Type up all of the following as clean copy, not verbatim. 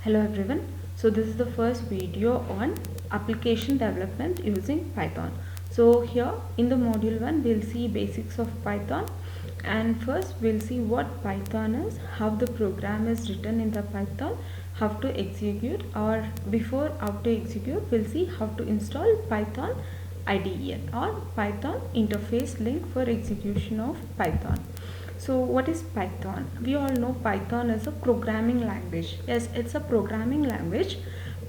Hello everyone. So this is the first video on application development using Python. So here in the module 1 we'll see basics of Python, and first we'll see what Python is, how the program is written in the Python, how to execute, or before how to execute we'll see how to install Python IDE or Python interface link for execution of Python. So what is Python? We all know Python is a programming language. Yes, it's a programming language,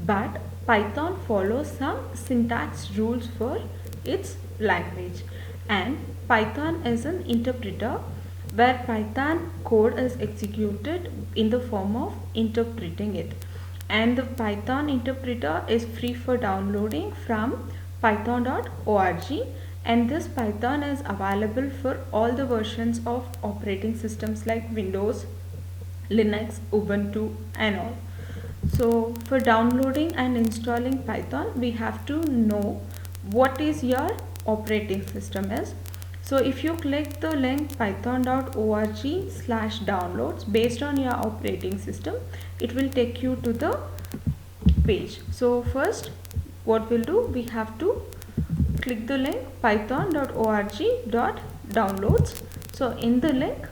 but Python follows some syntax rules for its language. And Python is an interpreter where Python code is executed in the form of interpreting it. And the Python interpreter is free for downloading from python.org, and this Python is available for all the versions of operating systems like Windows, Linux, Ubuntu and all. So for downloading and installing Python, we have to know what is your operating system is. So if you click the link python.org/downloads based on your operating system, it will take you to the page. So first what we'll do, we have to click the link python.org.downloads. So in the link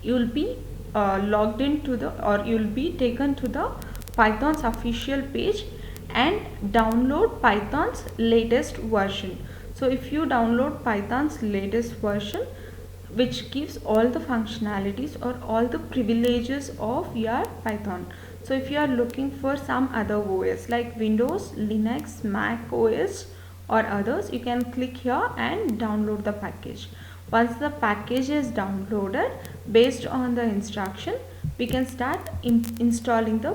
you'll be logged into the, or you'll be taken to the Python's official page and download Python's latest version. So if you download Python's latest version, which gives all the functionalities or all the privileges of your Python. So if you are looking for some other OS like Windows, Linux, Mac OS or others, you can click here and download the package. Once the package is downloaded, based on the instruction, we can start installing the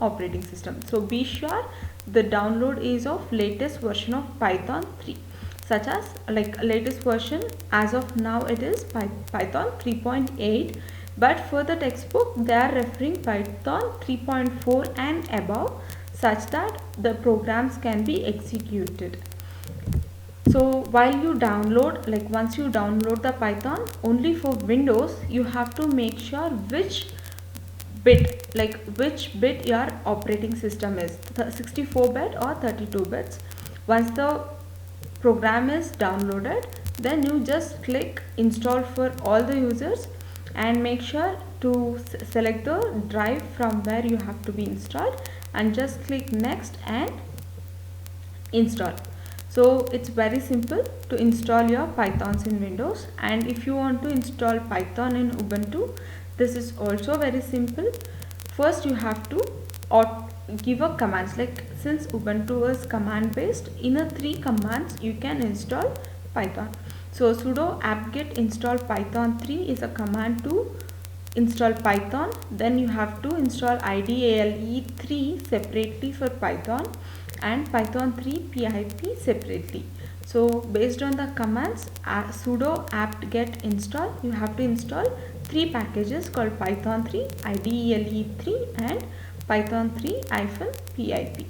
operating system. So be sure the download is of latest version of Python 3, such as like latest version as of now it is Python 3.8, but for the textbook they are referring Python 3.4 and above, such that the programs can be executed. So while you download, like once you download the Python, only for Windows you have to make sure which bit your operating system is, 64-bit or 32 bits. Once the program is downloaded, then you just click install for all the users and make sure to select the drive from where you have to be installed and just click next and install. So it's very simple to install your Pythons in Windows, and if you want to install Python in Ubuntu, this is also very simple. First you have to give a commands, like since Ubuntu is command based, in a 3 commands you can install Python. So sudo apt-get install python 3 is a command to install Python. Then you have to install IDELE 3 separately for Python and Python 3 pip separately. So based on the commands sudo apt-get install, you have to install 3 packages called Python 3, IDELE 3 and Python 3-pip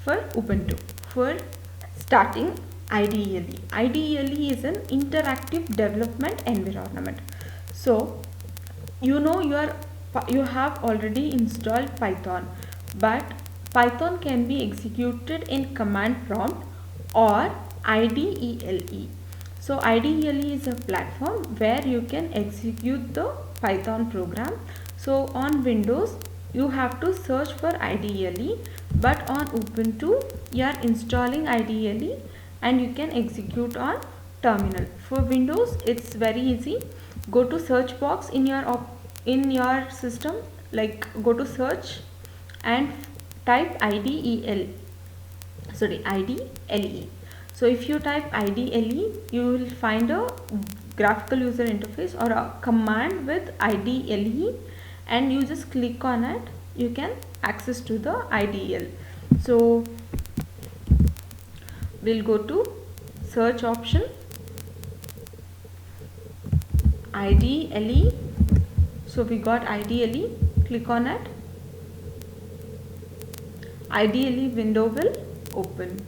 for Ubuntu. For starting IDELE. IDELE is an interactive development environment. So you know you have already installed Python, but Python can be executed in command prompt or IDELE. So IDELE is a platform where you can execute the Python program. So on Windows you have to search for IDELE, but on Ubuntu you are installing IDELE and you can execute on terminal. For Windows it's very easy. Go to search box in your system, like go to search and type IDELE. So if you type IDELE, you will find a graphical user interface or a command with IDELE, and you just click on it, you can access to the IDELE. So we'll go to search option, IDELE. So we got IDELE, click on it. IDELE window will open.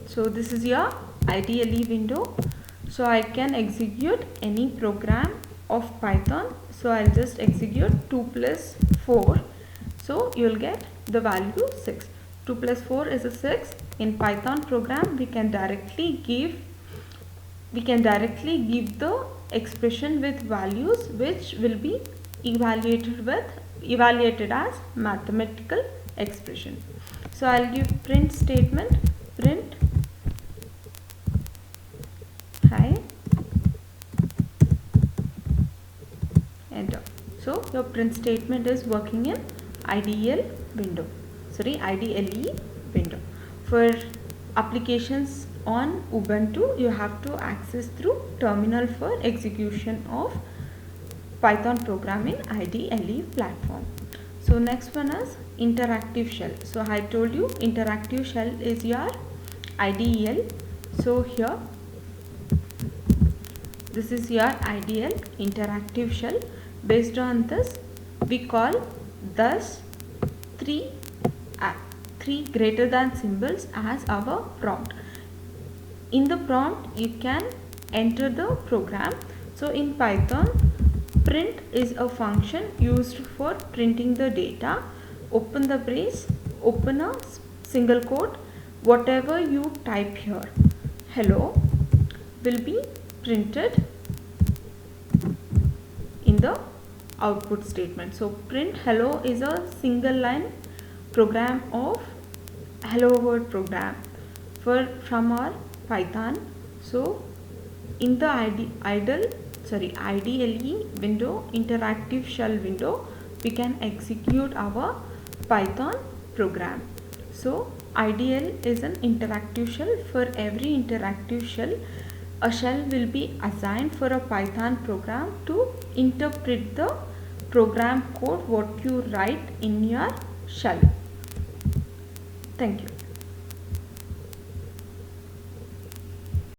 So this is your IDELE window. So I can execute any program of Python. So I'll just execute 2 plus 4. So you'll get the value 6. 2 plus 4 is a 6. In Python program we can directly give the expression with values which will be evaluated as mathematical expression. So I'll give print statement, print hi, enter. So your print statement is working in IDE window. For applications on Ubuntu, you have to access through terminal for execution of Python program in IDE platform. So next one is interactive shell. So I told you interactive shell is your IDEL. So here this is your IDEL interactive shell. Based on this we call thus three greater than symbols as our prompt. In the prompt you can enter the program. So in Python, print is a function used for printing the data. Open the brace, open a single quote, whatever you type here, hello, will be printed in the output statement. So print hello is a single line program of hello world program from our Python. So in the IDLE window, interactive shell window, we can execute our Python program. So IDL is an interactive shell. For every interactive shell, a shell will be assigned for a Python program to interpret the program code what you write in your shell. Thank you.